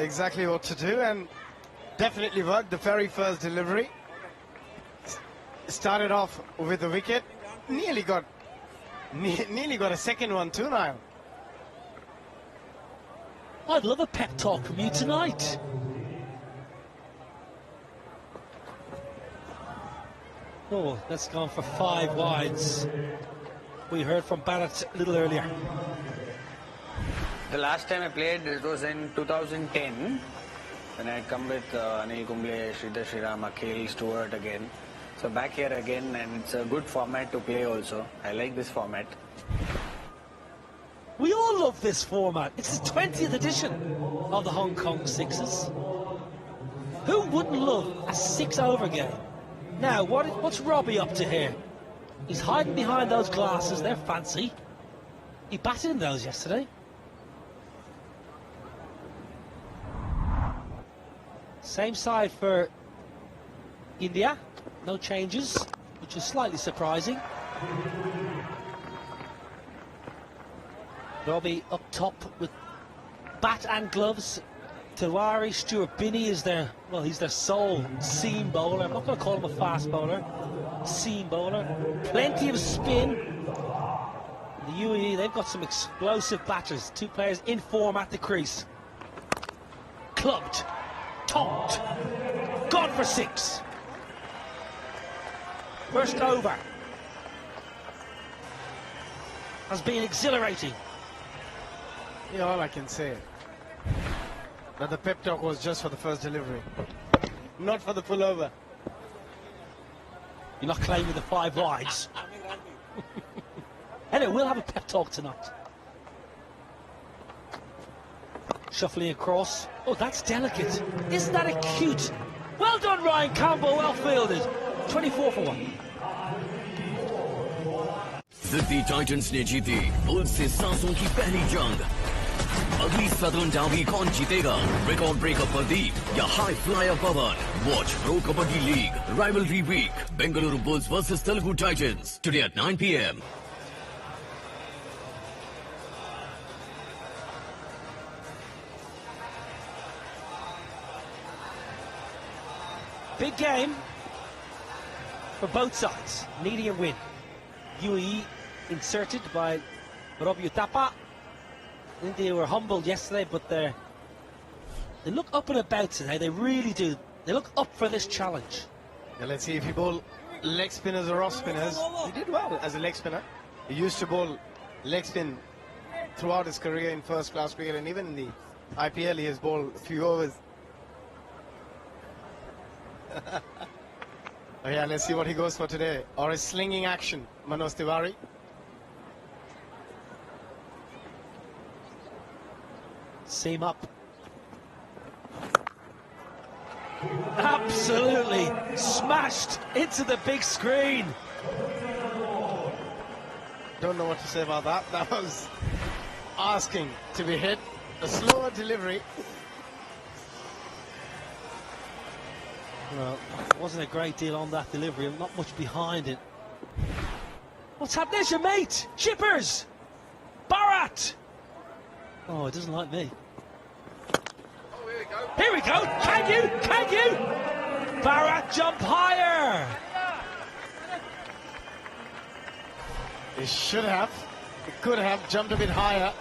exactly what to do, and definitely worked. The very first delivery started off with the wicket, nearly got a second one too now. I'd love a pep talk from you tonight. Oh, that's gone for 5 wides. We heard from Barrett a little earlier. The last time I played, it was in 2010, when I had come with Anil Kumble, Sridhar Sriram, Akhil, Stewart again. So back here again, and it's a good format to play also. I like this format. We all love this format. It's the 20th edition of the Hong Kong Sixes. Who wouldn't love a 6-over game? Now, what's Robbie up to here? He's hiding behind those glasses. They're fancy. He batted in those yesterday. Same side for India. No changes, which is slightly surprising. Robbie up top with bat and gloves. Tiwari, Stuart Binney is their, well, he's their sole seam bowler. I'm not going to call him a fast bowler. Seam bowler. Plenty of spin. The UAE, they've got some explosive batters. 2 players in form at the crease. Clubbed. Tonked. Gone for 6. First over has been exhilarating. Yeah, all I can say that the pep talk was just for the first delivery, not for the pullover. You're not claiming the 5 wides. Anyway, we'll have a pep talk tonight. Shuffling across. Oh, that's delicate. Isn't that a cute? Well done, Ryan Campbell. Well fielded. 24 for 1. Delhi Titans ने जीती bulls से सांसों की पहली जंग। अगली southern Derby कौन जीतेगा? रिकॉर्ड ब्रेकर प्रदीप या high flyer Pawan? Watch pro kabaddi league rivalry week Bengaluru Bulls versus Telugu Titans today at 9 p.m. Big game for both sides, needing a win. UAE inserted by Robbie Utapa. India were humbled yesterday, but they look up and about today. They really do. They look up for this challenge. Yeah, let's see if he bowl leg spinners or off spinners. He did well as a leg spinner. He used to bowl leg spin throughout his career in first class cricket, and even in the IPL he has bowled a few overs. Oh yeah, let's see what he goes for today. Or a slinging action, Manoj Tiwari. Seam up. Absolutely smashed into the big screen. Don't know what to say about that. That was asking to be hit. A slower delivery. Well, wasn't a great deal on that delivery, not much behind it. What's happened? There's your mate, Chippers! Bharat! Oh, it doesn't like me. Oh, here we go. Here we go! Can you? Can you? Bharat jump higher! He should have. He could have jumped a bit higher.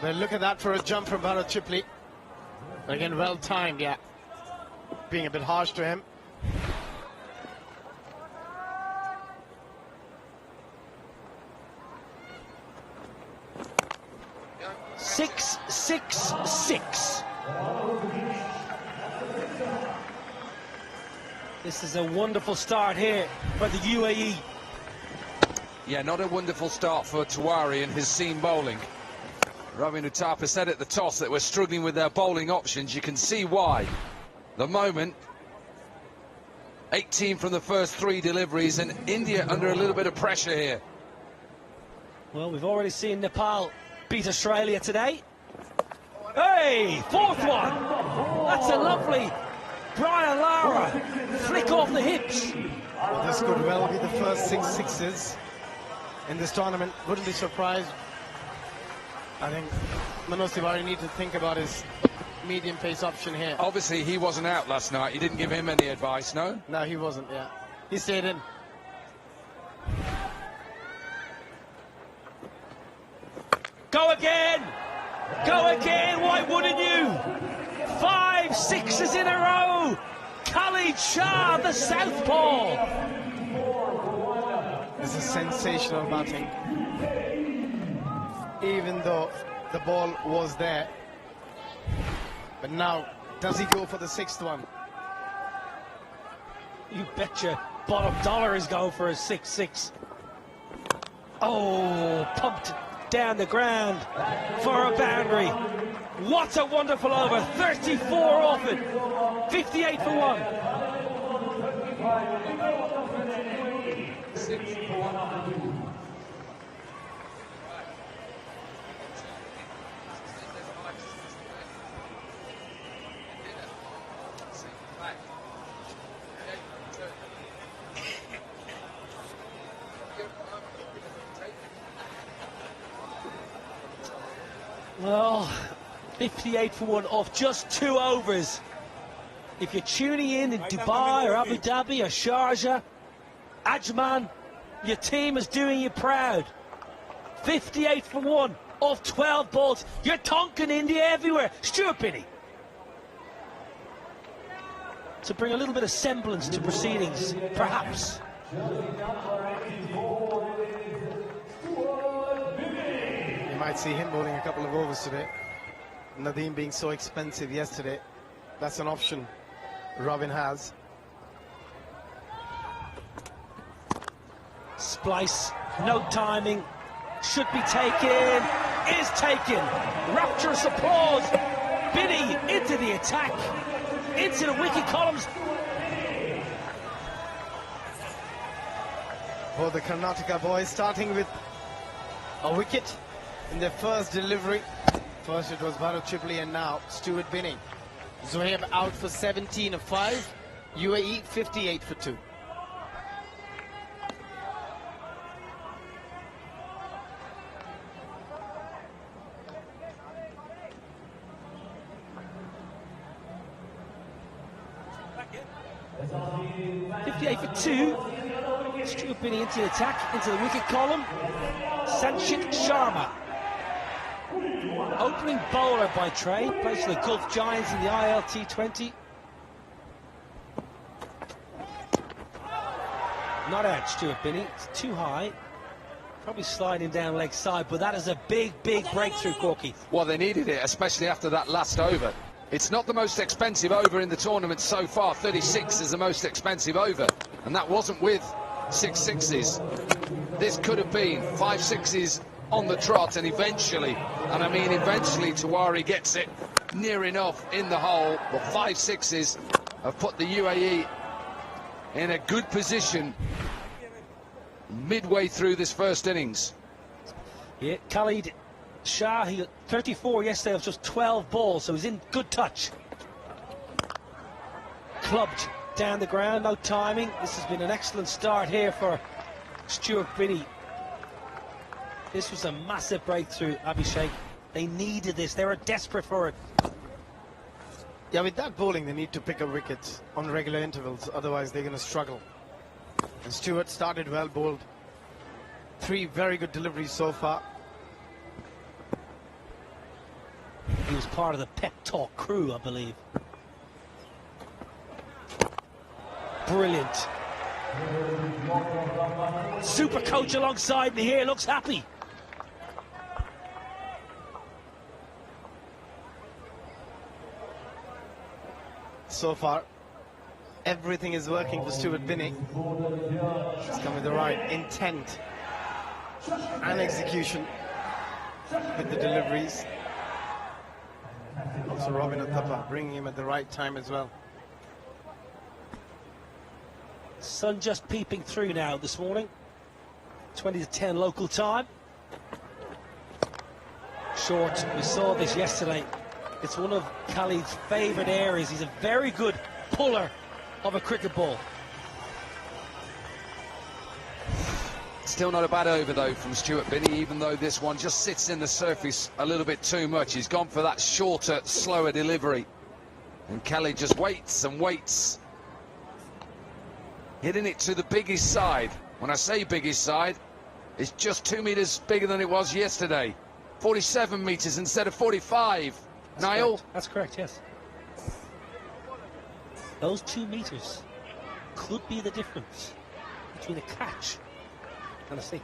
But look at that for a jump from Bharat Chipley. Again, well timed, yeah. Being a bit harsh to him. Six, 6. This is a wonderful start here for the UAE. Yeah, not a wonderful start for Tiwari and his seam bowling. Robbie Utapa said at the toss that we're struggling with their bowling options. You can see why. The moment, 18 from the first 3 deliveries, and India under a little bit of pressure here. Well, we've already seen Nepal beat Australia today. Hey, 4th one. That's a lovely Brian Lara flick off the hips. Well, this could well be the first 6 sixes in this tournament. Wouldn't be surprised. I think Manoj Tiwari need to think about his medium pace option here. Obviously, he wasn't out last night. You didn't give him any advice, no? No, he wasn't, yeah. He stayed in. Go again! Go again! Why wouldn't you? 5 sixes in a row! Khalid Shah, the southpaw! This is sensational batting. Even though the ball was there. But now, does he go for the 6th one? You betcha bottom dollar is going for a 6-6. Oh, pumped down the ground for a boundary. What a wonderful over. 34 off it. 58 for 1. Well, 58 for 1 off just 2 overs. If you're tuning in Dubai or Abu Dhabi or Sharjah, Ajman, your team is doing you proud. 58 for 1 off 12 balls. You're tonking India everywhere. Stuart Binney. To bring a little bit of semblance to proceedings, perhaps. Might see him bowling a couple of overs today. Nadeem being so expensive yesterday. That's an option Robin has. Splice, no timing, should be taken, is taken. Rapturous applause. Binney into the attack, into the wicket columns. For the Karnataka boys, starting with a wicket in their first delivery. First it was Bharat Chibli and now Stuart Binney. Zohaib out for 17 of 5. UAE 58 for 2. Stuart Binney into the attack, into the wicket column. Sanchit Sharma. Opening bowler by trade, plays for the Gulf Giants in the ILT20. Not out, Stuart Binney. It's too high. Probably sliding down leg side, but that is a big, big breakthrough, Corky. Well, they needed it, especially after that last over. It's not the most expensive over in the tournament so far. 36 is the most expensive over, and that wasn't with 6 sixes. This could have been 5 sixes on the trot, and eventually, and I mean eventually, Tiwari gets it near enough in the hole. But 5 sixes have put the UAE in a good position midway through this first innings. Yeah, Khalid Shah, he got 34 yesterday of just 12 balls, so he's in good touch. Clubbed down the ground, no timing. This has been an excellent start here for Stuart Binney. This was a massive breakthrough, Abhishek. They needed this. They were desperate for it. Yeah, with that bowling, they need to pick up wickets on regular intervals. Otherwise, they're going to struggle. And Stuart started well, bowled 3 very good deliveries so far. He was part of the pep talk crew, I believe. Brilliant. Super coach alongside me here, looks happy. So far, everything is working for Stuart Binney. He's come with the right intent and execution with the deliveries. Also Robin Uthappa bringing him at the right time as well. Sun just peeping through now this morning. 20 to 10 local time. Short, we saw this yesterday. It's one of Khalid's favourite areas. He's a very good puller of a cricket ball. Still not a bad over, though, from Stuart Binney, even though this one just sits in the surface a little bit too much. He's gone for that shorter, slower delivery. And Kelly just waits and waits. Hitting it to the biggest side. When I say biggest side, it's just 2 meters bigger than it was yesterday. 47 meters instead of 45. Niall? Correct. That's correct, yes. Those 2 meters could be the difference between a catch and a 6.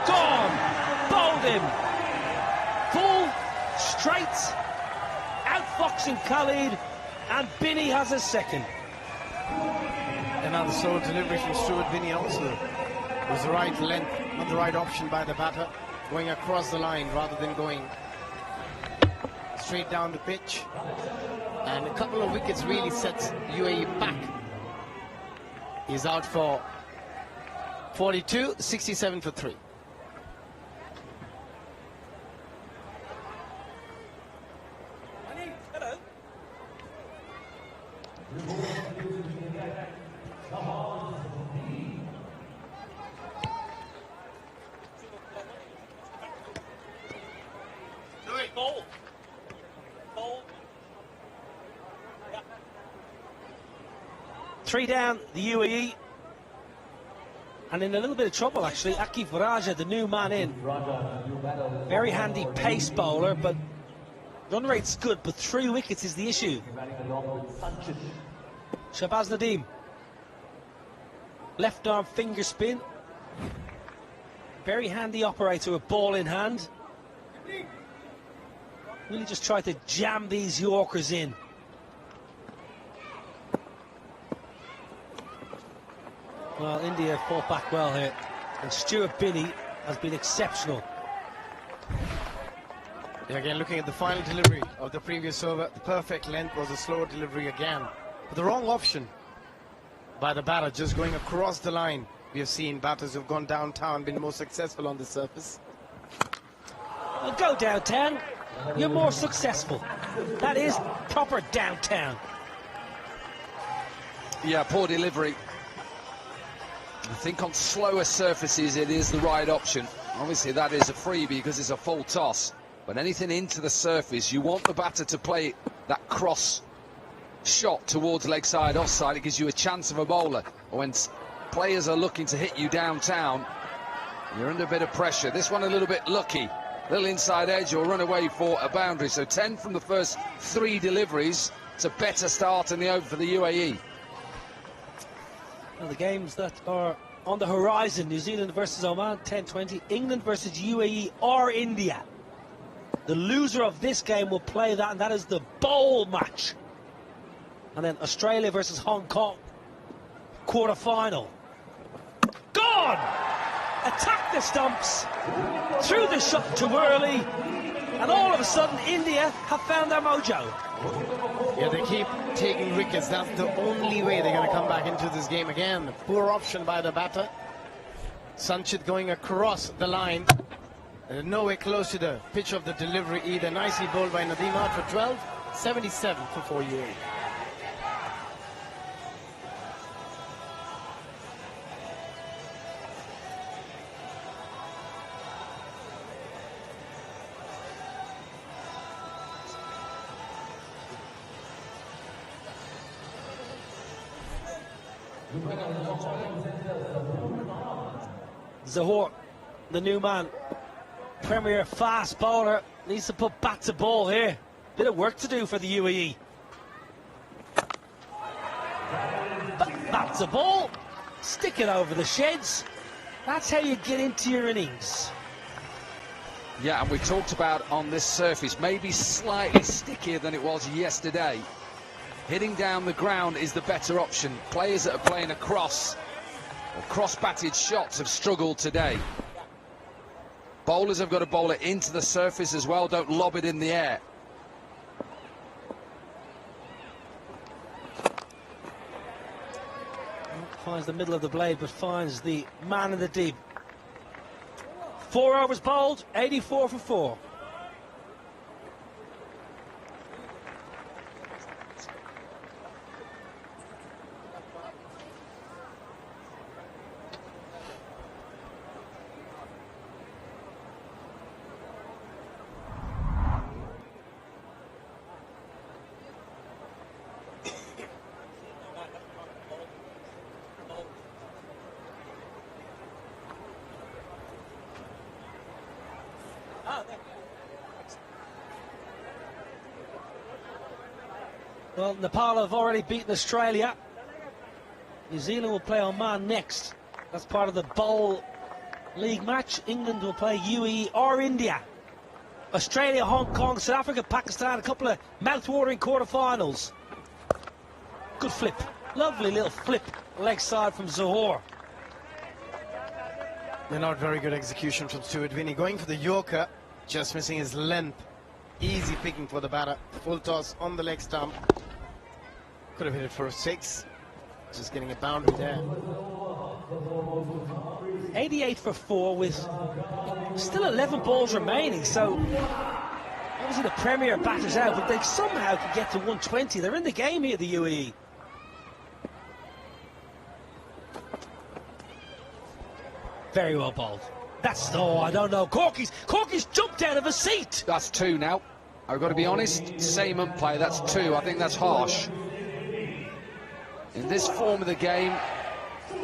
Gone! Bowled him! Full, straight, outfoxing Khalid, and Binney has a second. And now the slow delivery from Stuart Binney also was the right length, not the right option by the batter, going across the line rather than going straight down the pitch. And a couple of wickets really sets UAE back. He's out for 42, 67 for 3. Three down, the UAE, and in a little bit of trouble actually. Akif Raja, the new man in, very handy pace bowler, but run rate's good, but 3 wickets is the issue. Shabaz Nadeem, left arm finger spin, very handy operator with ball in hand. Really just try to jam these Yorkers in. Well, India fought back well here, and Stuart Binney has been exceptional. Yeah, again, looking at the final delivery of the previous over, the perfect length was a slower delivery again. But the wrong option by the batter, just going across the line. We have seen batters who've gone downtown, been more successful on the surface. Well, go downtown, you're more successful. That is proper downtown. Yeah, poor delivery. I think on slower surfaces it is the right option. Obviously that is a freebie because it's a full toss, but anything into the surface, you want the batter to play that cross shot towards leg side, offside. It gives you a chance of a bowler. When players are looking to hit you downtown, you're under a bit of pressure. This one a little bit lucky, little inside edge or run away for a boundary. So 10 from the first 3 deliveries. It's a better start in the over for the UAE. Well, the games that are on the horizon: New Zealand versus Oman, 10:20, England versus UAE or India. The loser of this game will play that, and that is the bowl match. And then Australia versus Hong Kong, quarter-final. Gone! Attack the stumps, threw the shot too early, and all of a sudden India have found their mojo. Yeah, they keep taking wickets. That's the only way they're going to come back into this game again. Poor option by the batter. Sanchit going across the line. Nowhere close to the pitch of the delivery either. Nicely bowled by Nadeem, out for 12, 77 for 4 UAE. Zahor, the new man, premier fast bowler, needs to put bat to ball here. Bit of work to do for the UAE. Bat to ball, stick it over the sheds. That's how you get into your innings. Yeah, and we talked about on this surface, maybe slightly stickier than it was yesterday. Hitting down the ground is the better option. Players that are playing across or cross-batted shots have struggled today. Bowlers have got to bowl it into the surface as well, don't lob it in the air. Finds the middle of the blade, but finds the man in the deep. 4 overs bowled, 84 for 4. Well, Nepal have already beaten Australia. New Zealand will play Oman next. That's part of the Bowl League match. England will play UAE or India. Australia, Hong Kong, South Africa, Pakistan, a couple of mouth-watering quarterfinals. Good flip. Lovely little flip leg side from Zohor. They're not very good execution from Stuart Binney. Going for the Yorker, just missing his length. Easy picking for the batter. Full toss on the leg stump. Could have hit it for a 6. Just getting a boundary there. 88 for 4 with still 11 balls remaining, so obviously the Premier batters out, but they somehow can get to 120. They're in the game here, the UAE. Very well bowled. That's, oh, I don't know. Corky's jumped out of a seat. That's 2 now. I've got to be honest, same umpire, that's 2. I think that's harsh. In this form of the game,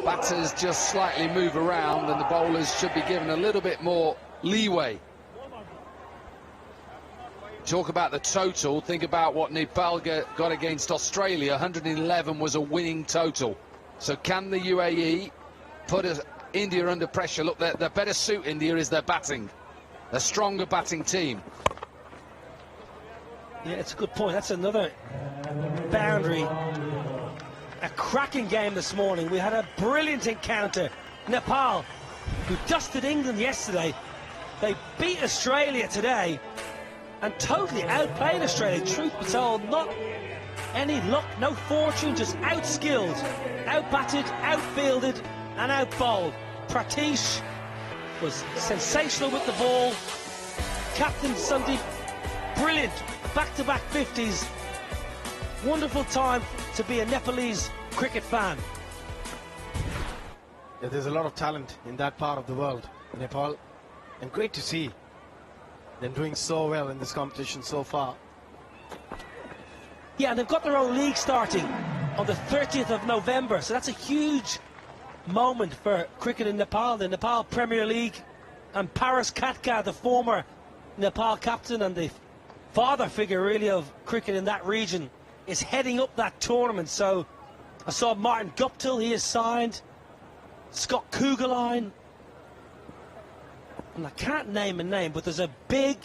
batters just slightly move around and the bowlers should be given a little bit more leeway. Talk about the total, think about what Nepal got against Australia. 111 was a winning total. So can the UAE put India under pressure? Look, their better suit, India, is their batting. A stronger batting team. Yeah, it's a good point. That's another boundary. A cracking game this morning. We had a brilliant encounter. Nepal, who dusted England yesterday, they beat Australia today and totally outplayed Australia. Truth be told, not any luck, no fortune, just outskilled, outbatted, outfielded and outbowled. Pratish was sensational with the ball. Captain Sundeep, brilliant, back-to-back 50s. Wonderful time to be a Nepalese cricket fan. Yeah, there's a lot of talent in that part of the world, Nepal, and great to see them doing so well in this competition so far. Yeah, and they've got their own league starting on the 30th of November, so that's a huge moment for cricket in Nepal. The Nepal Premier League, and Paras Katka, the former Nepal captain and the father figure really of cricket in that region, is heading up that tournament. So I saw Martin Guptill, he is signed, Scott Kugeline, and I can't name a name, but there's a big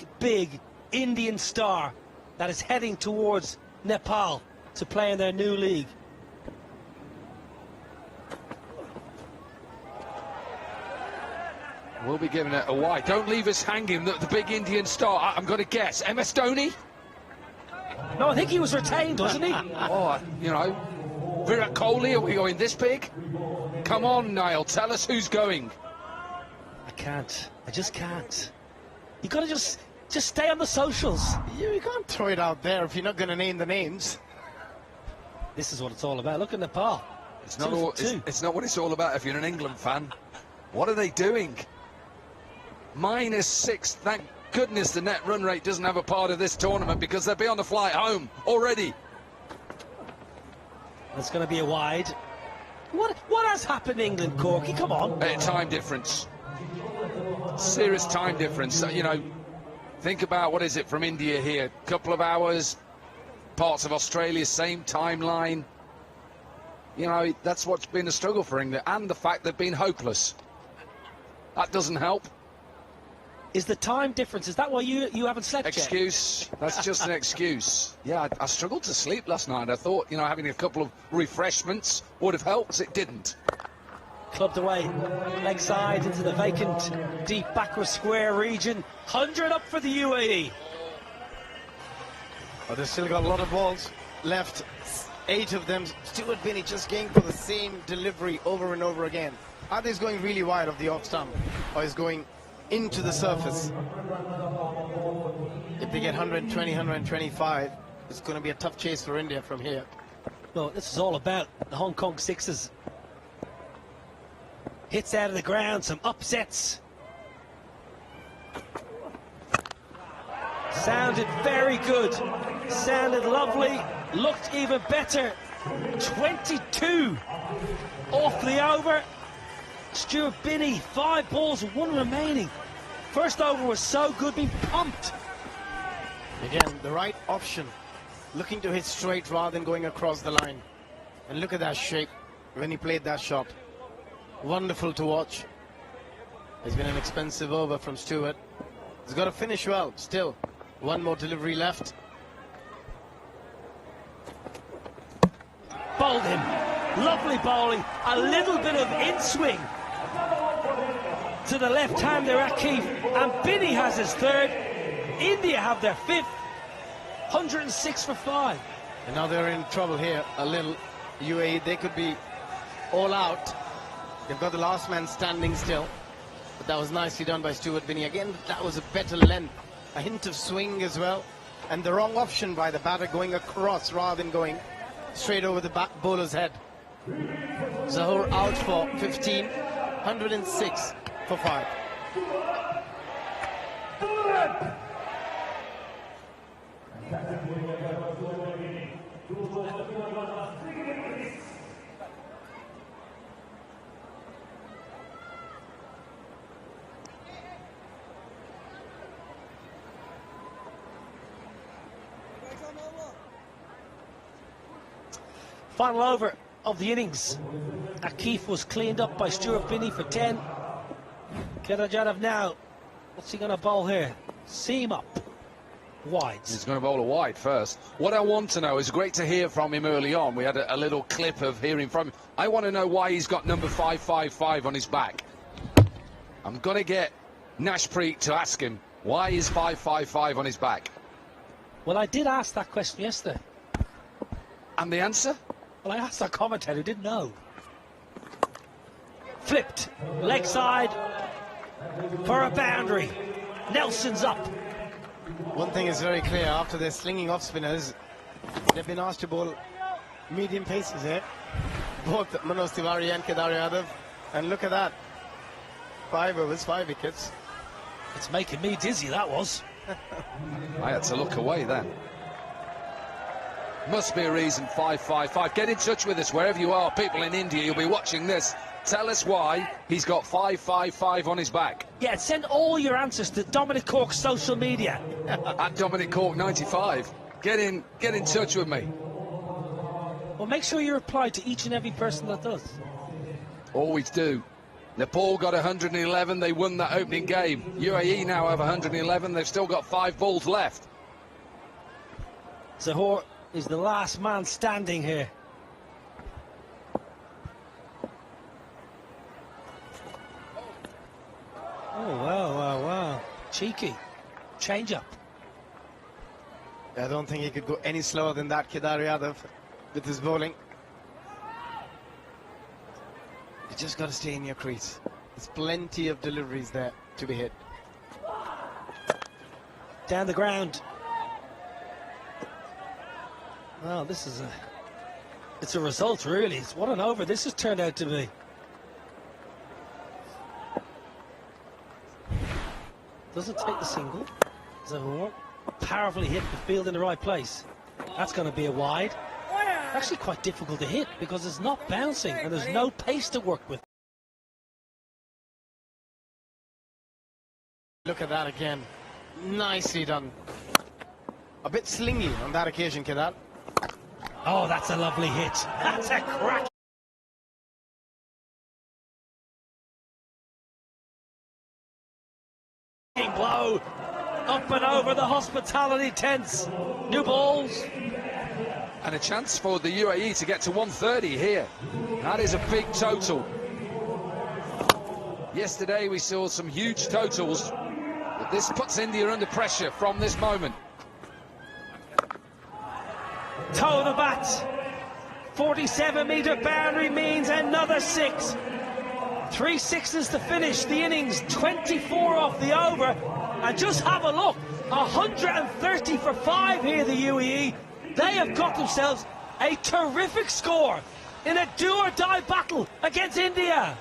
Indian star that is heading towards Nepal to play in their new league. We'll be giving it a wide. Don't leave us hanging. The big Indian star, I'm going to guess, MS Dhoni? No, I think he was retained, wasn't he? Oh, you know, Virat Kohli, are we going this big? Come on, Niall, tell us who's going. I can't. I just can't. You got to just stay on the socials. You can't throw it out there if you're not going to name the names. This is what it's all about. Look at Nepal. It's not what it's all about if you're an England fan. What are they doing? -6. Thank goodness the net run rate doesn't have a part of this tournament, because they'll be on the flight home already. It's going to be a wide. What has happened in England, Corky? Come on. Time difference. Serious time difference. You know, think about, what is it from India here? Couple of hours. Parts of Australia, same timeline. You know, that's what's been a struggle for England, and the fact they've been hopeless. That doesn't help. Is the time difference, is that why you haven't slept yet? Excuse. That's just an excuse. Yeah, I struggled to sleep last night. I thought, you know, having a couple of refreshments would have helped. It didn't. Clubbed away, leg side into the vacant deep backward square region. 100 up for the UAE. But they've still got a lot of balls left. 8 of them. Stuart Binney just going for the same delivery over and over again. Either he's going really wide of the off stump, or he's going into the surface. If they get 120, 125, it's going to be a tough chase for India from here. Well, this is all about the Hong Kong sixes. Hits out of the ground, some upsets. Sounded very good. Sounded lovely. Looked even better. 22 off the over. Stuart Binney, 5 balls, 1 remaining. First over was so good, being pumped. Again, the right option. Looking to hit straight rather than going across the line. And look at that shape when he played that shot. Wonderful to watch. It's been an expensive over from Stewart. He's got to finish well. Still, one more delivery left. Bowled him. Lovely bowling. A little bit of in-swing to the left-hander Akif. And Binney has his third. India have their fifth. 106 for 5. And now they're in trouble here a little. UAE, they could be all out. They've got the last man standing still. But that was nicely done by Stuart Binney. Again, that was a better length. A hint of swing as well. And the wrong option by the batter, going across rather than going straight over the bowler's head. Zahoor out for 15. 106 for 5. Final over of the innings. Akif was cleaned up by Stuart Binney for 10. Kedar now. What's he going to bowl here? Seam up. Wides. He's going to bowl a wide first. What I want to know is great to hear from him early on. We had a little clip of hearing from him. I want to know why he's got number 555 on his back. I'm going to get Nashpreet to ask him why is 555 on his back. Well, I did ask that question yesterday. And the answer? Well, I asked our commentator who didn't know. Flipped. Leg side for a boundary. Nelson's up. One thing is very clear, after their slinging off spinners, they've been asked to bowl medium paces here. Both Manoj Tiwari and Kedar Yadav. And look at that. 5 overs, 5 wickets. It's making me dizzy, that was. I had to look away then. Must be a reason 555. Get in touch with us wherever you are. People in India, you'll be watching this. Tell us why he's got 555 on his back. Yeah, send all your answers to Dominic Cork's social media. At Dominic Cork 95. Get in touch with me. Well, make sure you reply to each and every person that does. Always do. Nepal got 111. They won that opening game. UAE now have 111. They've still got 5 balls left. Zahoor is the last man standing here. Oh, wow. Cheeky. Change up. I don't think he could go any slower than that, Kedar Yadav, with his bowling. You just got to stay in your crease. There's plenty of deliveries there to be hit. Down the ground. Well, this is it's a result, really. What an over this has turned out to be. Doesn't take the single. Zahoor powerfully hit the field in the right place. That's going to be a wide. Actually quite difficult to hit because it's not bouncing and there's no pace to work with. Look at that again. Nicely done. A bit slingy on that occasion, Kedar. Oh, that's a lovely hit. That's a crack. Blow up and over the hospitality tents. New balls. And a chance for the UAE to get to 130 here. That is a big total. Yesterday we saw some huge totals, but this puts India under pressure from this moment. Toe of the bat. 47-metre boundary means another 6. 3 sixes to finish the innings, 24 off the over. And just have a look, 130 for 5 here, the UAE. They have got themselves a terrific score in a do-or-die battle against India.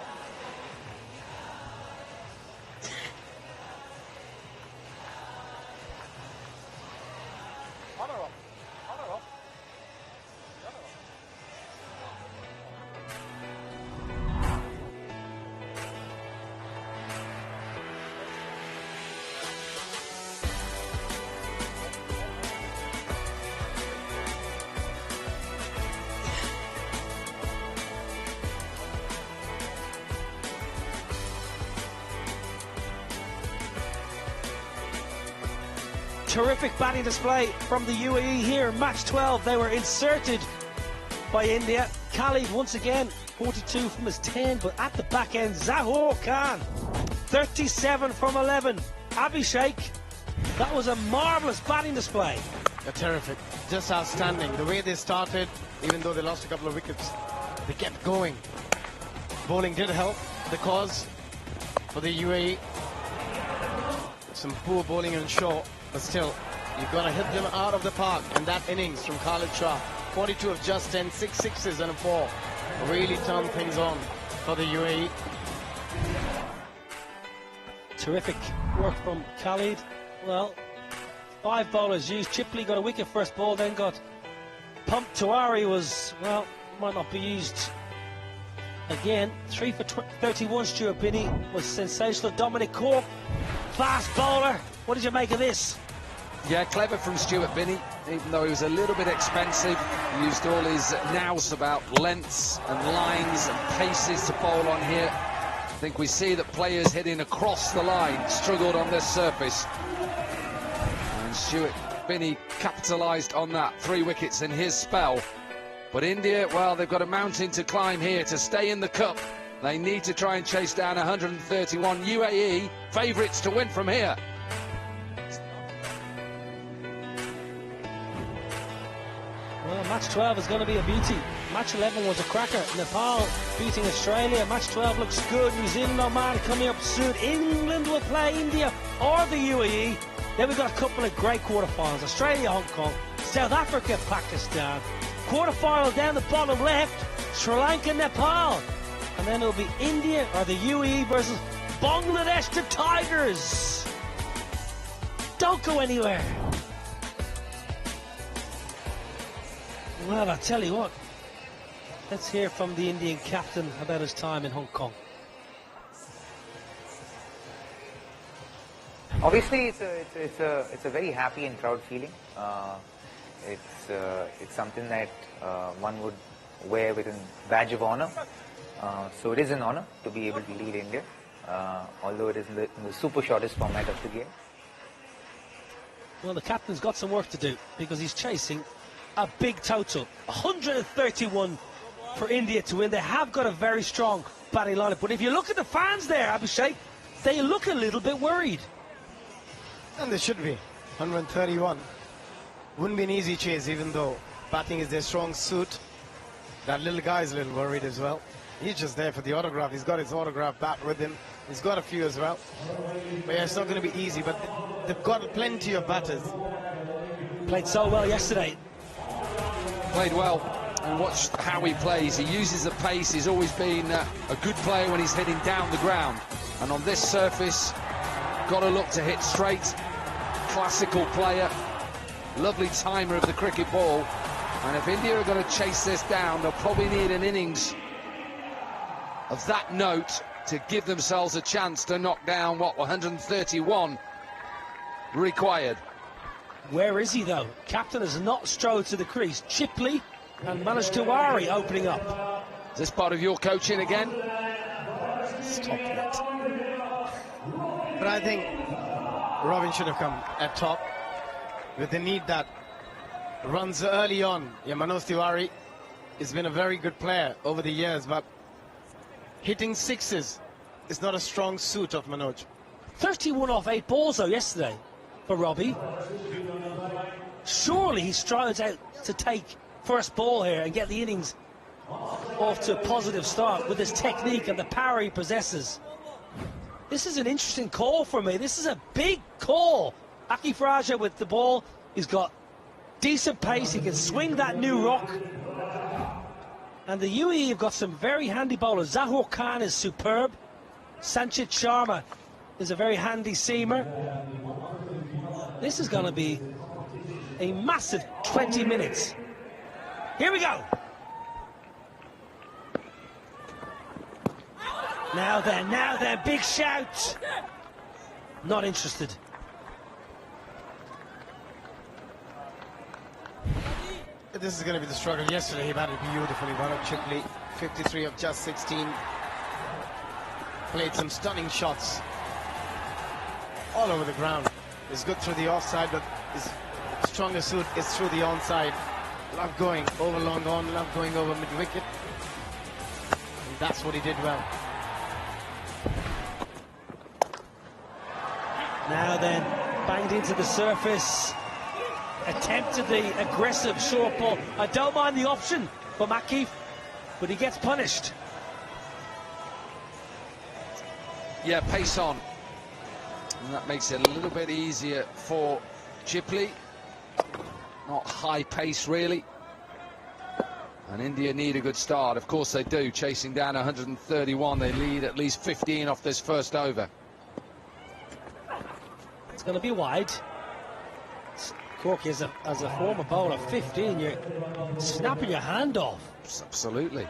terrific batting display from the UAE here in match 12. They were inserted by India. Khalid once again 42 from his 10, but at the back end Zahoor Khan 37 from 11. Abhishek, that was a marvellous batting display. Terrific, just outstanding. The way they started, even though they lost a couple of wickets, they kept going. Bowling did help the cause for the UAE. Some poor bowling on shore, but still, you've got to hit them out of the park. And that innings from Khalid Shah, 42 of just 10, 6 sixes and a 4, really turned things on for the UAE. Terrific work from Khalid. Well, 5 bowlers used. Chipley got a wicket first ball, then got pumped. Tiwari was, well, might not be used again. 3 for 31. Stuart Binney was sensational. Dominic Cork, fast bowler. What did you make of this? Yeah, clever from Stuart Binney, even though he was a little bit expensive. He used all his nous about lengths and lines and paces to bowl on here. I think we see that players hitting across the line struggled on this surface. And Stuart Binney capitalised on that. 3 wickets in his spell. But India, well, they've got a mountain to climb here to stay in the cup. They need to try and chase down 131. UAE favourites to win from here. Well, match 12 is going to be a beauty. Match 11 was a cracker. Nepal beating Australia. Match 12 looks good. New Zealand, Oman coming up soon. England will play India or the UAE. Then we've got a couple of great quarterfinals. Australia, Hong Kong, South Africa, Pakistan. Quarterfinal down the bottom left, Sri Lanka, Nepal. And then it'll be India or the UAE versus Bangladesh, the Tigers. Don't go anywhere. Well, I tell you what, let's hear from the Indian captain about his time in Hong Kong. Obviously, it's a very happy and proud feeling. It's something that one would wear with a badge of honor. So it is an honor to be able to lead India, although it is in the super shortest format of the game. Well, the captain's got some work to do because he's chasing a big total, 131 for India to win. They have got a very strong batting lineup, but if you look at the fans there, Abhishek, they look a little bit worried. And they should be. 131. Wouldn't be an easy chase, even though batting is their strong suit. That little guy is a little worried as well. He's just there for the autograph. He's got his autograph bat with him. He's got a few as well. But yeah, it's not going to be easy, but they've got plenty of batters. Played so well yesterday. Played well, and watch how he plays. He uses the pace. He's always been a good player when he's heading down the ground. And on this surface, got to look to hit straight. Classical player. Lovely timer of the cricket ball. And if India are going to chase this down, they'll probably need an innings of that note to give themselves a chance to knock down, what, 131 required. Where is he, though? Captain has not strode to the crease. Chipley and Manish Tiwari opening up. Is this part of your coaching again? Stop it. But I think Robin should have come at top with the need that runs early on. Yeah, Manoj Tiwari has been a very good player over the years, but hitting sixes is not a strong suit of Manoj. 31 off 8 balls, though, yesterday for Robbie. Surely he strides out to take first ball here and get the innings off to a positive start with his technique and the power he possesses. This is an interesting call for me. This is a big call. Akif Raja with the ball. He's got decent pace. He can swing that new rock. And the UAE have got some very handy bowlers. Zahoor Khan is superb. Sanchit Sharma is a very handy seamer. This is going to be a massive 20 minutes. Here we go. Now then, big shout. Not interested. This is going to be the struggle. Yesterday he batted beautifully. Bharat Chipley, 53 of just 16. Played some stunning shots all over the ground. is good through the offside, but his strongest suit is through the onside. Love going over long on, love going over mid-wicket. And that's what he did well. Now then, banged into the surface. Attempted the aggressive short ball. I don't mind the option for McKeith, but he gets punished. Yeah, pace on. And that makes it a little bit easier for Chipley. Not high pace, really. And India need a good start. Of course they do. Chasing down 131. They lead at least 15 off this first over. It's going to be wide. Corky, as a former bowler, 15, you're snapping your hand off. Absolutely.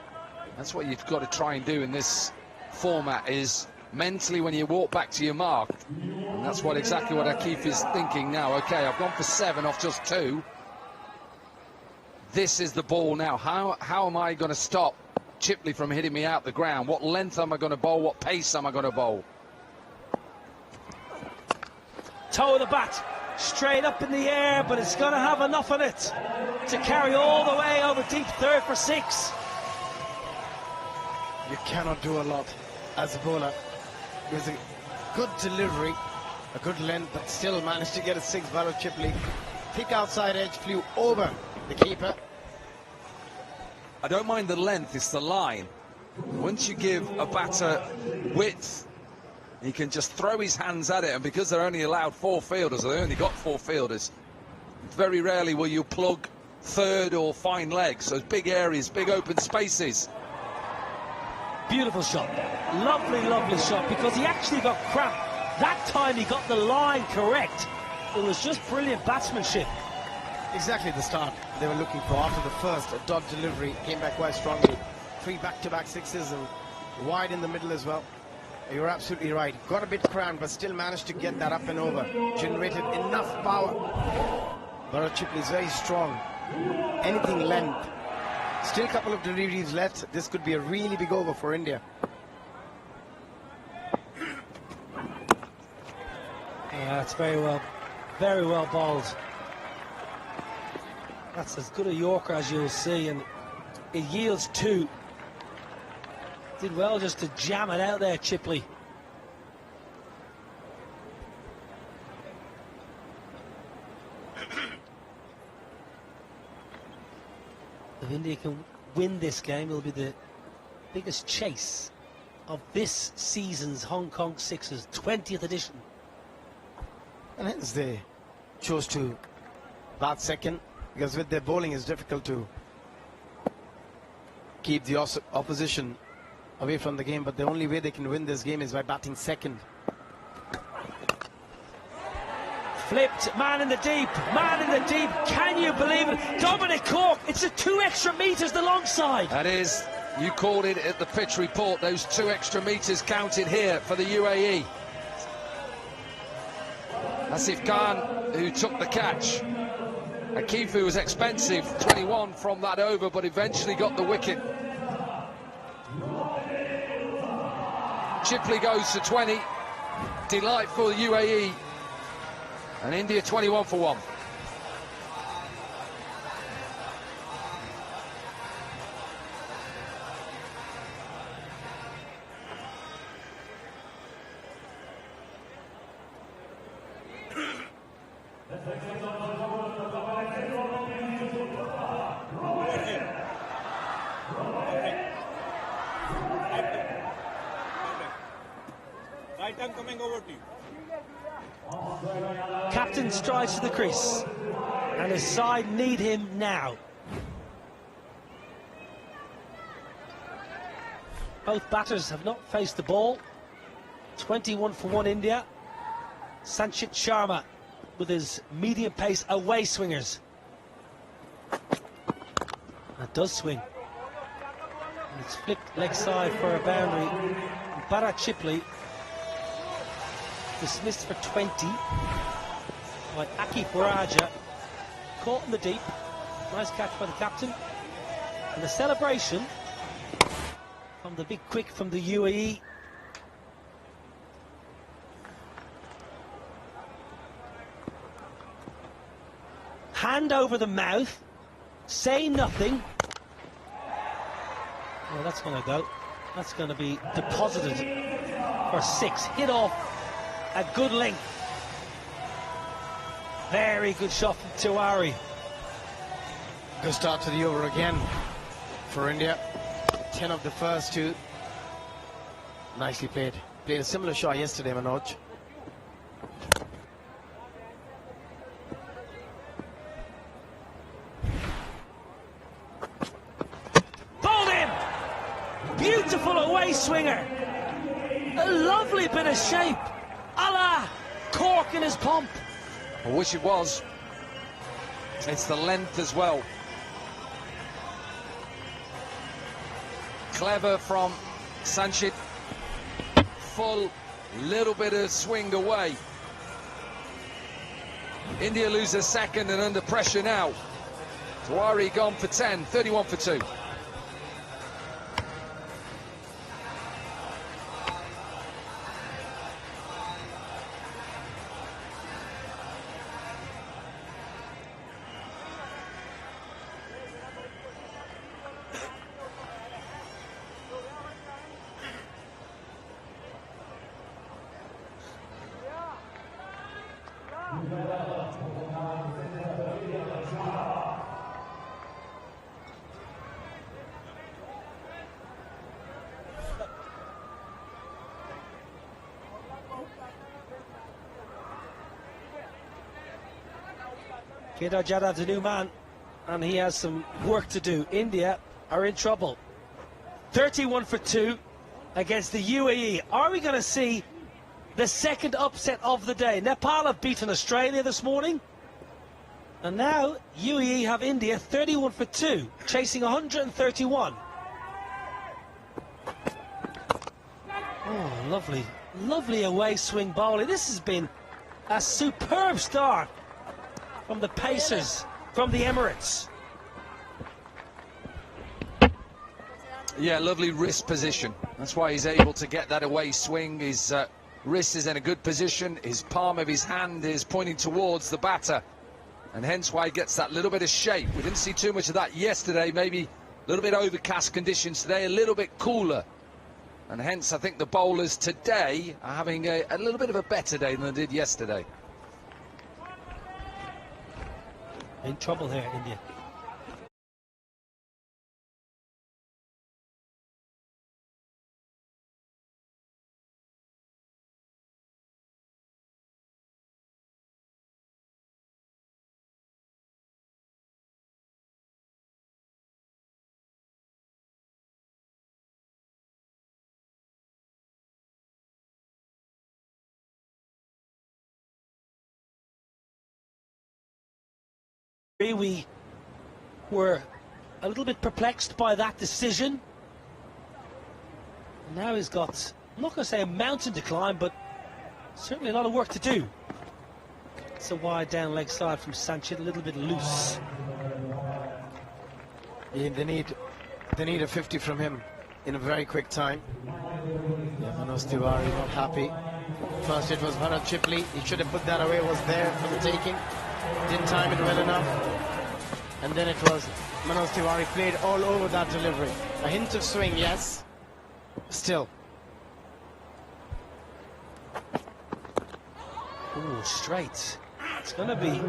That's what you've got to try and do in this format, is mentally when you walk back to your mark. And that's exactly what Akif is thinking now. Okay, I've gone for 7 off just 2. This is the ball now. How am I going to stop Chipley from hitting me out the ground? What length am I going to bowl? What pace am I going to bowl? Toe of the bat, straight up in the air, but it's going to have enough of it to carry all the way over deep third for 6. You cannot do a lot as a bowler. It was a good delivery, a good length, but still managed to get a 6. Bharat Chipley. Thick outside edge flew over the keeper. I don't mind the length, it's the line. Once you give a batter width, he can just throw his hands at it, and because they're only allowed 4 fielders, or they only got 4 fielders, very rarely will you plug third or fine legs. So big areas, big open spaces. Beautiful shot. Lovely, lovely shot, because he actually got cramp. That time he got the line correct. It was just brilliant batsmanship. Exactly the start they were looking for after the first dot delivery. Came back quite strongly. 3 back-to-back 6s and wide in the middle as well. You're absolutely right. Got a bit cramped, but still managed to get that up and over. Generated enough power. Bharat Chipley is very strong. Anything length. Still a couple of deliveries left. This could be a really big over for India. Yeah, it's very well bowled. That's as good a Yorker as you'll see, and it yields 2. Did well just to jam it out there, Chipley. If India can win this game, it'll be the biggest chase of this season's Hong Kong Sixers, 20th edition. And hence they chose to bat second, because with their bowling it's difficult to keep the opposition away from the game, but the only way they can win this game is by batting second. Flipped, man in the deep, can you believe it? Dominic Cork, it's a 2 extra metres the long side. That is, you called it at the pitch report, those 2 extra metres counted here for the UAE. Asif Khan, who took the catch. Akifu was expensive, 21 from that over, but eventually got the wicket. Chipley goes to 20. Delightful UAE. And India 21 for 1. I'm coming over to you. Captain strides to the crease, and his side need him now. Both batters have not faced the ball. 21 for 1 India. Sanchit Sharma with his medium pace away swingers. That does swing. And it's flicked leg side for a boundary. Bharat Chipley dismissed for 20 by Akif Raja, caught in the deep. Nice catch by the captain. And the celebration from the big quick from the UAE. hand over the mouth, say nothing. Well, that's going to go. That's going to be deposited for 6. Hit off a good length. Very good shot from Tiwari. Good start to the over again for India. 10 of the first 2. Nicely played. Played a similar shot yesterday, Manoj. Bowled in! Beautiful away swinger. A lovely bit of shape. A la cork in his pump. I wish it was. It's the length as well. Clever from Sanchit. Full, little bit of swing away. India lose a second and under pressure now. Tiwari gone for 10, 31 for 2. Kedar Jadav's a new man, and he has some work to do. India are in trouble. 31 for 2 against the UAE. Are we going to see the second upset of the day? Nepal have beaten Australia this morning, and now UAE have India 31 for 2, chasing 131. Oh, lovely, lovely away swing bowling. This has been a superb start from the Pacers, from the Emirates. Yeah, lovely wrist position. That's why he's able to get that away swing. His wrist is in a good position. His palm of his hand is pointing towards the batter, and hence why he gets that little bit of shape. We didn't see too much of that yesterday. Maybe a little bit overcast conditions today, a little bit cooler, and hence I think the bowlers today are having a little bit of a better day than they did yesterday. In trouble here, India. We were a little bit perplexed by that decision. Now he's got, I'm not going to say a mountain to climb, but certainly a lot of work to do. It's a wide down leg side from Sanchit, a little bit loose. Yeah, they need a 50 from him in a very quick time. Yeah, Manoj Tiwari not happy. First it was Bharat Chipley. He should have put that away. It was there for the taking. Didn't time it well enough. And then it was Manoj Tiwari played all over that delivery. A hint of swing, yes. Still. Ooh, straight. It's going to be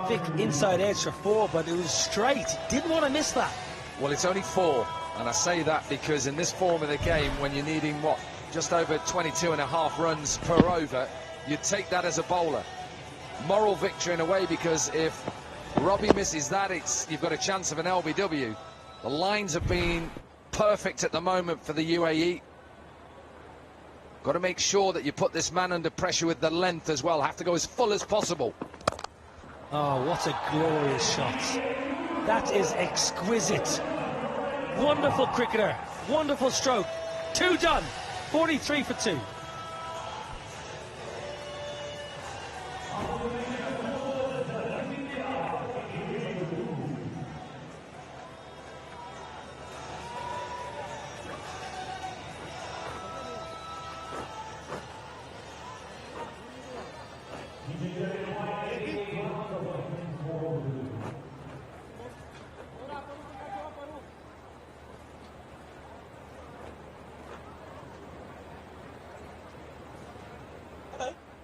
thick inside edge for 4, but it was straight. Didn't want to miss that. Well, it's only 4, and I say that because in this form of the game, when you're needing, what, just over 22.5 runs per over, you take that as a bowler. Moral victory in a way, because if Robbie misses that, you've got a chance of an LBW. The lines have been perfect at the moment for the UAE. Got to make sure that you put this man under pressure with the length as well. Have to go as full as possible. Oh, what a glorious shot. That is exquisite. Wonderful cricketer. Wonderful stroke. 2 done. 43 for 2.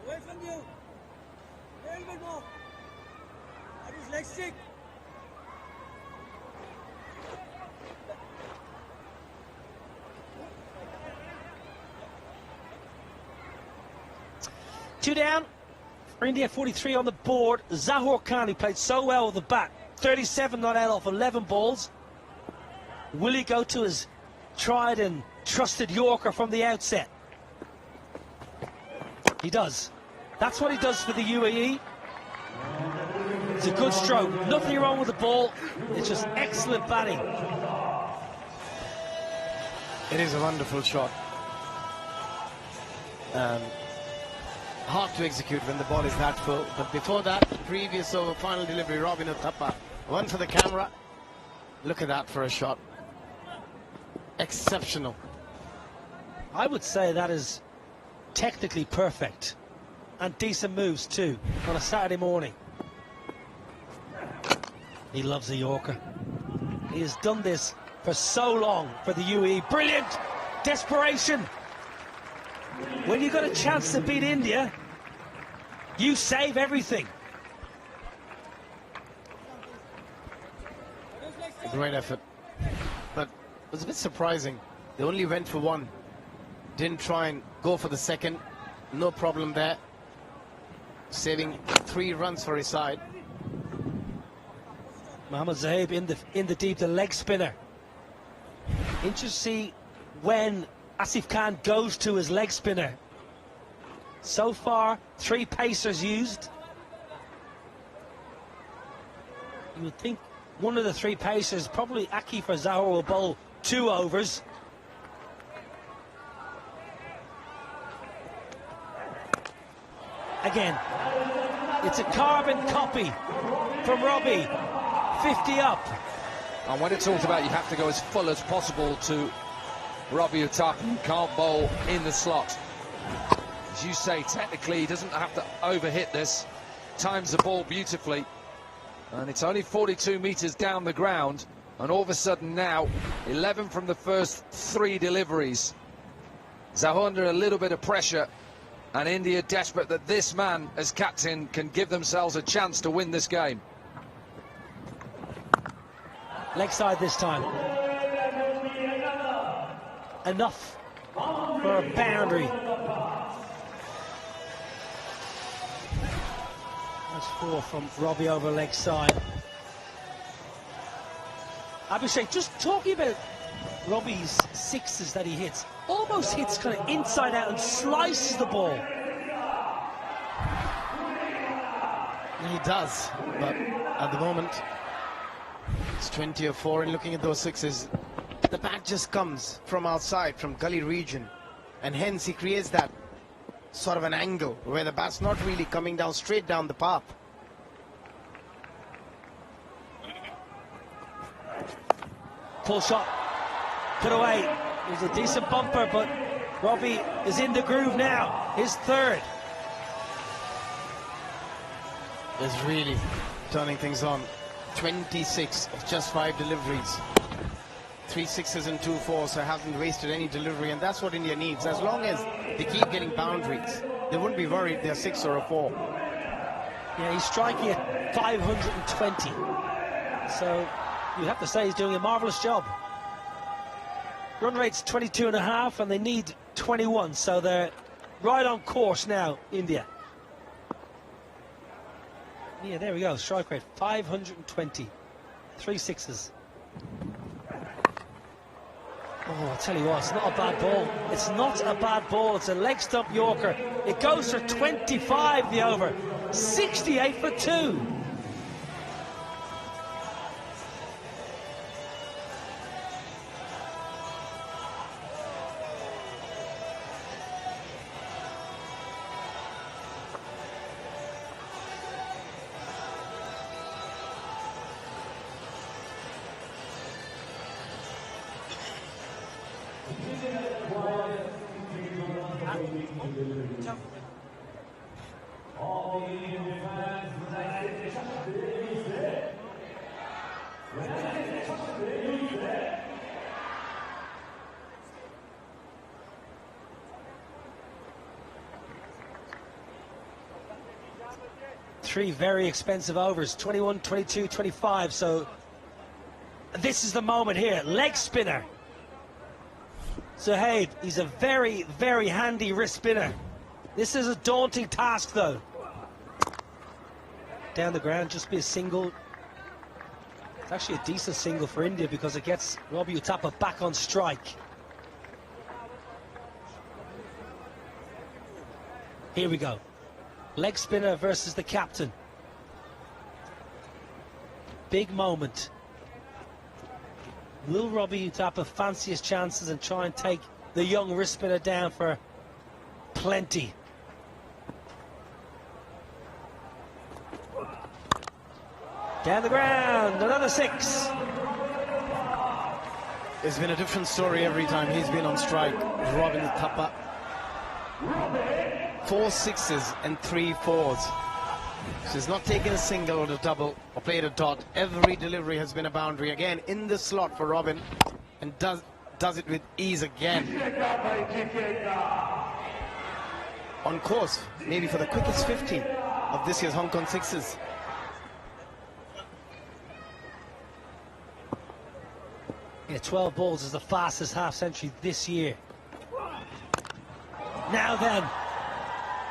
Away from you. A little bit more. That is leg stick. Two down for India, 43 on the board. Zahur Khan, who played so well with the bat, 37 not out off 11 balls. Will he go to his tried and trusted Yorker from the outset? He does. That's what he does for the UAE. It's a good stroke. Nothing wrong with the ball. It's just excellent batting. It is a wonderful shot. Hard to execute when the ball is that full. But before that, previous over final delivery, Robin Uthappa. One for the camera. Look at that for a shot. Exceptional. I would say that is technically perfect. And decent moves too on a Saturday morning. He loves a Yorker. He has done this for so long for the UAE. Brilliant desperation. When you've got a chance to beat India, you save everything. Great effort. But it was a bit surprising. They only went for one. Didn't try and go for the second. No problem there. Saving 3 runs for his side. Mohammad Zahib in the deep, the leg spinner. Interesting to see when Asif Khan goes to his leg spinner. So far, 3 pacers used. You would think one of the 3 pacers, probably Akif or Zahur, will bowl 2 overs. Again, it's a carbon copy from Robbie. 50 up. And when it's all about, you have to go as full as possible to Robbie Uthappa. You can't bowl in the slot. As you say, technically, he doesn't have to overhit this. Times the ball beautifully. And it's only 42 metres down the ground. And all of a sudden now, 11 from the first 3 deliveries. Zahur under a little bit of pressure. And India desperate that this man, as captain, can give themselves a chance to win this game. Leg side this time. Enough for a boundary. That's 4 from Robbie over leg side. Abhishek, just talking about Robbie's 6s that he hits. Almost hits kind of inside out and slices the ball. He does, but at the moment, it's 20 or 4, and looking at those 6s, the bat just comes from outside, from gully region, and hence he creates that sort of an angle where the bat's not really coming down straight down the path. Pull shot, put away. It was a decent bumper, but Robbie is in the groove now. His 3rd. Is really turning things on. 26 of just 5 deliveries. 3 6s and 2 4s, so haven't wasted any delivery, and that's what India needs. As long as they keep getting boundaries, they wouldn't be worried they're 6 or a 4. Yeah, he's striking at 520. So you have to say he's doing a marvellous job. Run rate's 22.5, and they need 21, so they're right on course now, India. Yeah, there we go, strike rate, 520. 3 6s. Oh, I'll tell you what, it's not a bad ball. It's not a bad ball. It's a leg stump Yorker. It goes for 25 the over. 68 for 2. 3 very expensive overs, 21, 22, 25. So this is the moment here. Leg spinner. Zahaib, he's a very, very handy wrist spinner. This is a daunting task, though. Down the ground, just be a single. It's actually a decent single for India because it gets Robbie Uthappa back on strike. Here we go. Leg spinner versus the captain. Big moment. Will Robbie Uthappa fancy his chances and try and take the young wrist spinner down for plenty? Down the ground, another 6. It's been a different story every time he's been on strike. Robin Uthappa. 4 sixes and 3 fours. So he's not taken a single or a double or played a dot. Every delivery has been a boundary. Again, in the slot for Robin, and does it with ease again. On course, maybe for the quickest 50 of this year's Hong Kong Sixes. Yeah, 12 balls is the fastest half century this year. Now then,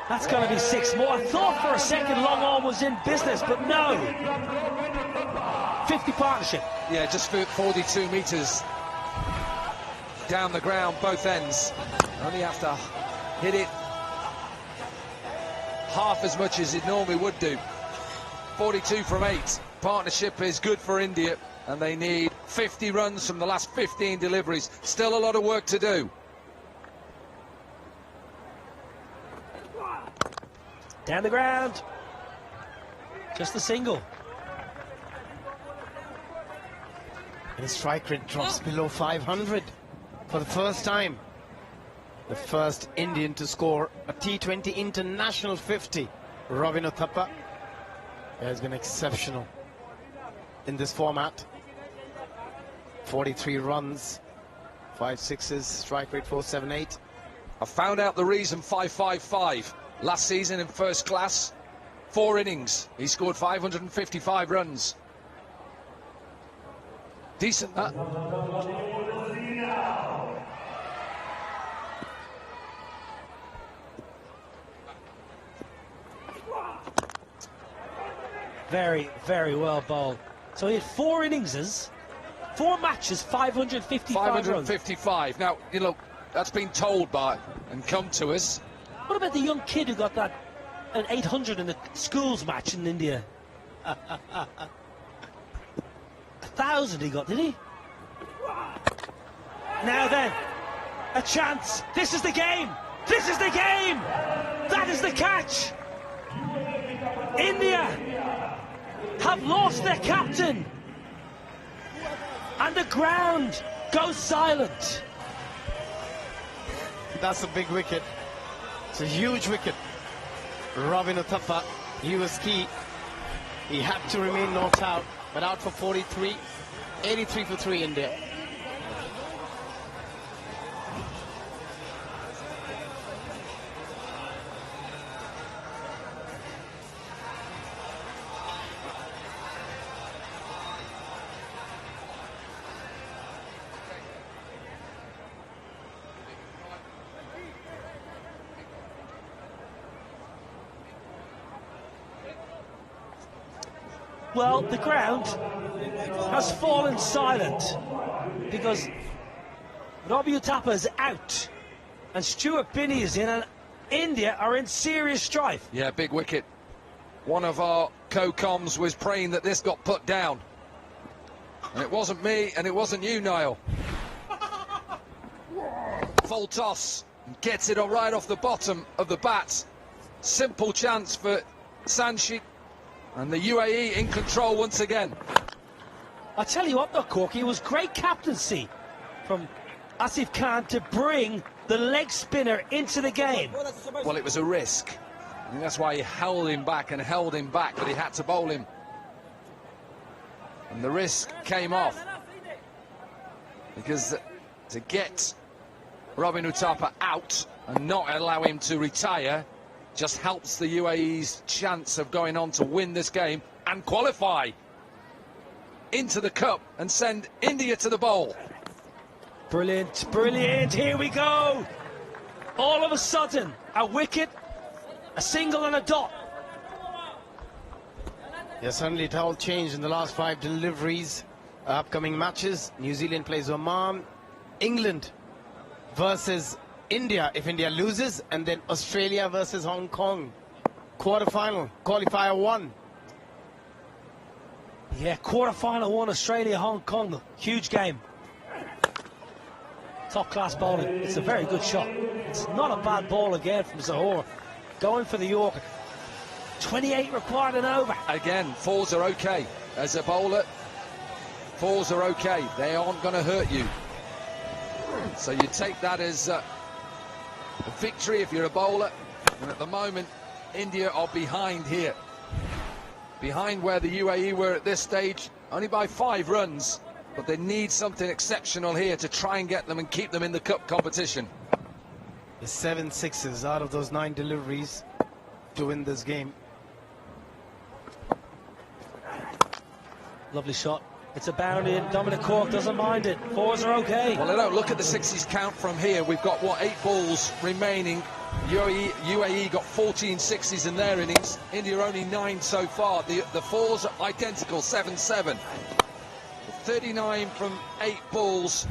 that's going to be 6 more. I thought for a second long arm was in business, but no. 50 partnership. Yeah, just 42 metres down the ground, both ends. Only have to hit it half as much as it normally would do. 42 from 8. Partnership is good for India, and they need 50 runs from the last 15 deliveries. Still a lot of work to do. Down the ground. Just a single. And his strike rate drops below 500 for the first time. The first Indian to score a T20 international 50. Robin Uthappa has been exceptional in this format. 43 runs, 5 sixes, strike rate 478. I found out the reason 555. Last season in first class, 4 innings. He scored 555 runs. Decent, that. Very, very well bowled. So he had 4 innings, 4 matches, 555 555. runs. Now, you know, that's been told by and come to us. What about the young kid who got that an 800 in the schools match in India? 1,000 he got, did he? Now then, a chance. This is the game. This is the game. That is the catch. India have lost their captain. And the ground goes silent. That's a big wicket. It's a huge wicket. Robin Uthappa, he was key. He had to remain not out, but out for 43. 83 for 3 India. Well, the ground has fallen silent because Robbie Uthappa is out and Stuart Binney is in, and India are in serious strife. Yeah, big wicket. One of our co-coms was praying that this got put down. And it wasn't me, and it wasn't you, Niall. Full toss. Gets it right off the bottom of the bat. Simple chance for Sanchi. And the UAE in control once again. I tell you what though, Corky, it was great captaincy from Asif Khan to bring the leg spinner into the game. Well, it was a risk. And that's why he held him back and held him back, but he had to bowl him. And the risk came off. Because to get Robin Uthappa out and not allow him to retire just helps the UAE's chance of going on to win this game and qualify into the cup and send India to the bowl. Brilliant, brilliant, here we go. All of a sudden, a wicket, a single and a dot. Yeah, suddenly it all changed in the last 5 deliveries. Upcoming matches, New Zealand plays Oman, England versus India if India loses, and then Australia versus Hong Kong. Quarter-final, qualifier 1. Yeah, quarter-final 1, Australia, Hong Kong. Huge game. Top-class bowling. It's a very good shot. It's not a bad ball again from Zohor. Going for the Yorker. 28 required and over. Again, 4s are okay. As a bowler, 4s are okay. They aren't going to hurt you. So you take that as a victory if you're a bowler. And at the moment, India are behind here. Behind where the UAE were at this stage, only by 5 runs. But they need something exceptional here to try and get them and keep them in the cup competition. 7 sixes out of those 9 deliveries to win this game. Lovely shot. It's a boundary and Dominic Cork doesn't mind it. 4s are okay. Well, I don't look at the 60s count from here. We've got, what, 8 balls remaining. UAE got 14 60s in their innings. India only 9 so far. The 4s are identical, 7-7. 39 from 8 balls.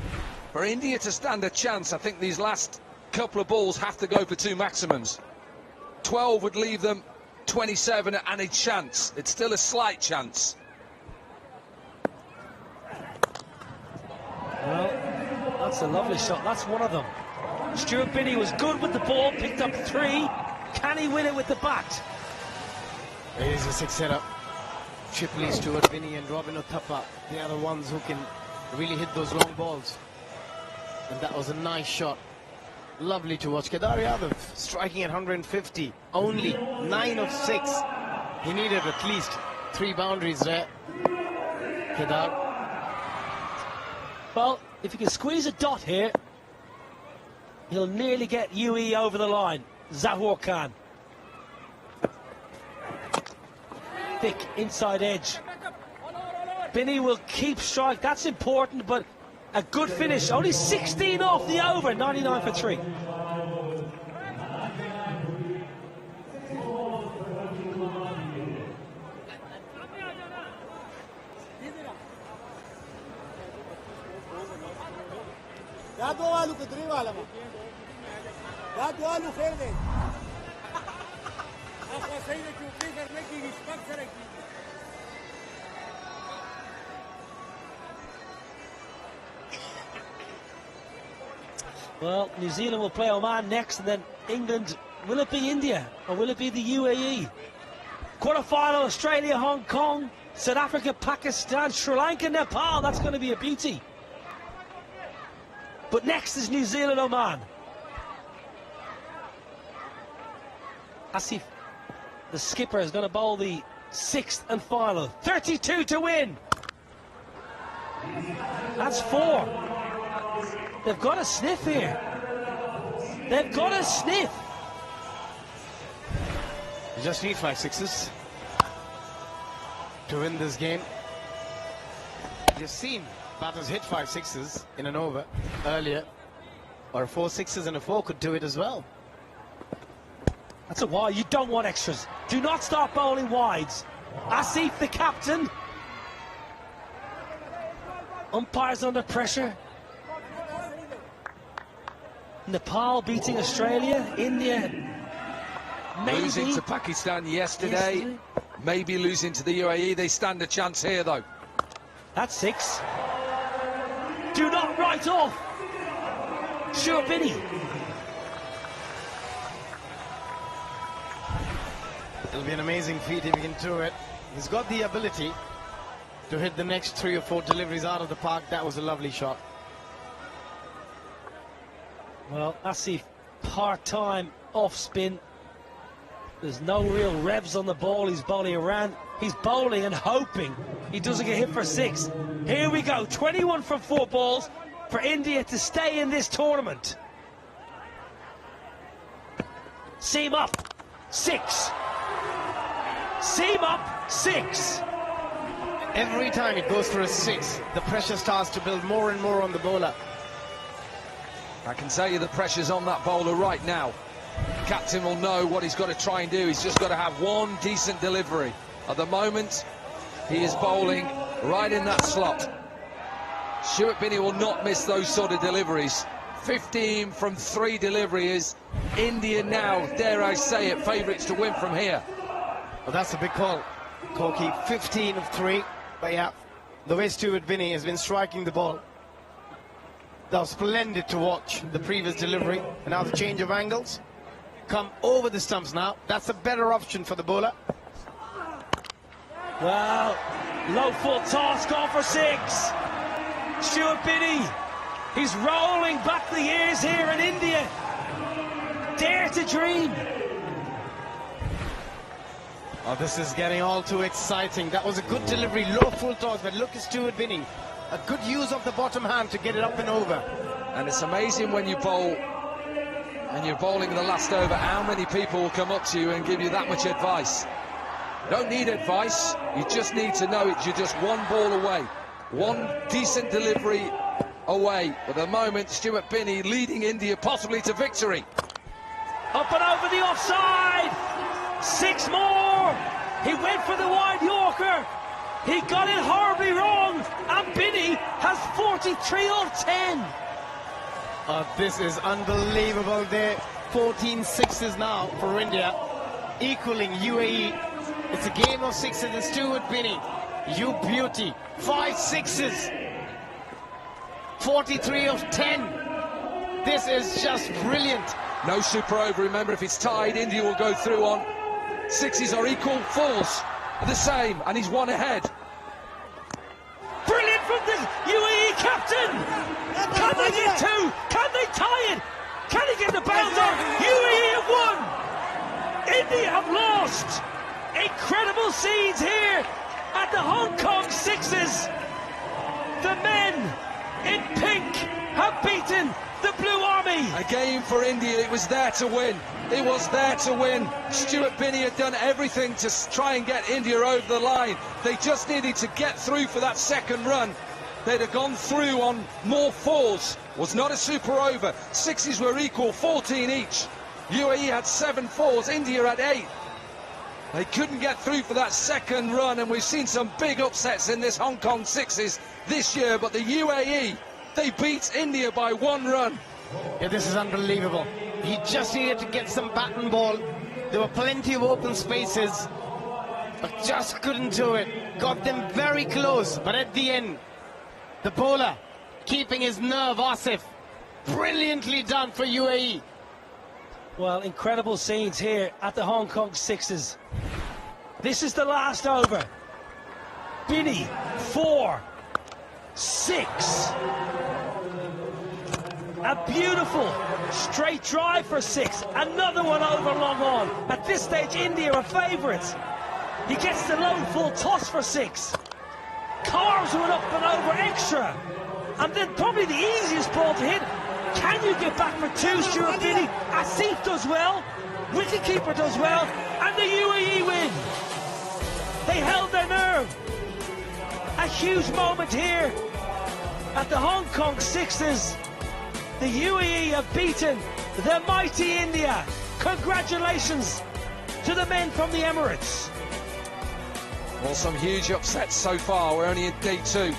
For India to stand a chance, I think these last couple of balls have to go for 2 maximums. 12 would leave them 27 and a chance. It's still a slight chance. Well, that's a lovely shot. That's one of them. Stuart Binney was good with the ball, picked up 3. Can he win it with the bat? It is a 6-hitter. Shipley, Stuart Binney and Robin Uthappa, they are the ones who can really hit those long balls. And that was a nice shot. Lovely to watch. Kedar Yadav striking at 150. Only 9 of 6. He needed at least 3 boundaries there. Kedar. Well, if he can squeeze a dot here, he'll nearly get UAE over the line. Zohor Khan. Thick inside edge. Binney will keep strike. That's important, but a good finish. Only 16 off the over. 99 for 3. Ya dua walu kudri wala mo. Ya dua walu fair de. आपका सही ने चूकी करने की respect से रखी. Well, New Zealand will play Oman next, and then England. Will it be India or will it be the UAE? Quarter-final, Australia, Hong Kong, South Africa, Pakistan, Sri Lanka, Nepal. That's going to be a beauty. But next is New Zealand, Oman. Asif, the skipper, is going to bowl the 6th and final. 32 to win. That's 4. They've got a sniff here. They've got a sniff. You just need 5 sixes to win this game. You've seen batters hit 5 sixes in an over earlier, or 4 sixes and a 4 could do it as well. That's a wide. You don't want extras. Do not start bowling wides. Asif, the captain. Umpires under pressure. Nepal beating Australia. India maybe losing to Pakistan yesterday. Maybe losing to the UAE. They stand a chance here, though. That's 6. Do not write off. Stuart Binney. It'll be an amazing feat if he can do it. He's got the ability to hit the next 3 or 4 deliveries out of the park. That was a lovely shot. Well, Asif, part-time off spin. There's no real revs on the ball. He's bowling around. He's bowling and hoping he doesn't get hit for 6. Here we go. 21 from 4 balls for India to stay in this tournament. Seam up. 6. Seam up, 6. Every time it goes for a 6, the pressure starts to build more and more on the bowler. I can tell you the pressure's on that bowler right now. The captain will know what he's got to try and do. He's just got to have one decent delivery. At the moment, he is bowling right in that slot. Stuart Binney will not miss those sort of deliveries. 15 from 3 deliveries. India now, dare I say it, favourites to win from here. Well, that's a big call, Corky. 15 of 3. But yeah, the way Stuart Binney has been striking the ball, that was splendid to watch, the previous delivery. And now the change of angles. Come over the stumps now. That's a better option for the bowler. Well, low full toss, gone for 6. Stuart Binney, he's rolling back the years here in India. Dare to dream. Oh, this is getting all too exciting. That was a good delivery, low full toss, but look at Stuart Binney. A good use of the bottom hand to get it up and over. And it's amazing when you bowl and you're bowling the last over, how many people will come up to you and give you that much advice. You don't need advice, you just need to know it. You're just one ball away, one decent delivery away. But at the moment, Stuart Binney leading India possibly to victory. Up and over the offside. 6 more. He went for the wide Yorker. He got it horribly wrong. And Binney has 43 of 10. This is unbelievable. They're 14 sixes now for India, equaling UAE. It's a game of 6s and Stuart Binney. You beauty. 5 6s. 43 of 10. This is just brilliant. No super over. Remember, if it's tied, India will go through on 6s are equal, 4s are the same, and he's 1 ahead. Brilliant from the UAE captain. Can they get 2? Can they tie it? Can he get the bounce off? UAE have won. India have lost. Incredible scenes here at the Hong Kong 6s. The men in pink have beaten the Blue Army. A game for India, it was there to win. It was there to win. Stuart Binney had done everything to try and get India over the line. They just needed to get through for that second run. They'd have gone through on more 4s. Was not a super over. 6s were equal, 14 each. UAE had 7 4s, India had 8. They couldn't get through for that second run, and we've seen some big upsets in this Hong Kong 6s this year, but the UAE, they beat India by 1 run. Yeah, this is unbelievable. He just needed to get some bat and ball. There were plenty of open spaces, but just couldn't do it. Got them very close, but at the end, the bowler keeping his nerve, Asif. Brilliantly done for UAE. Well, incredible scenes here at the Hong Kong 6s. This is the last over. Binney, 4, 6. A beautiful straight drive for 6. Another one over long on. At this stage, India are favourites. He gets the low full toss for 6. Carves one up and over extra. And then probably the easiest ball to hit. Can you get back for 2, Stuart Binney? Asif does well. Wicketkeeper does well. And the UAE win. They held their nerve. A huge moment here at the Hong Kong 6s. The UAE have beaten the mighty India. Congratulations to the men from the Emirates. Well, some huge upsets so far. We're only in day 2.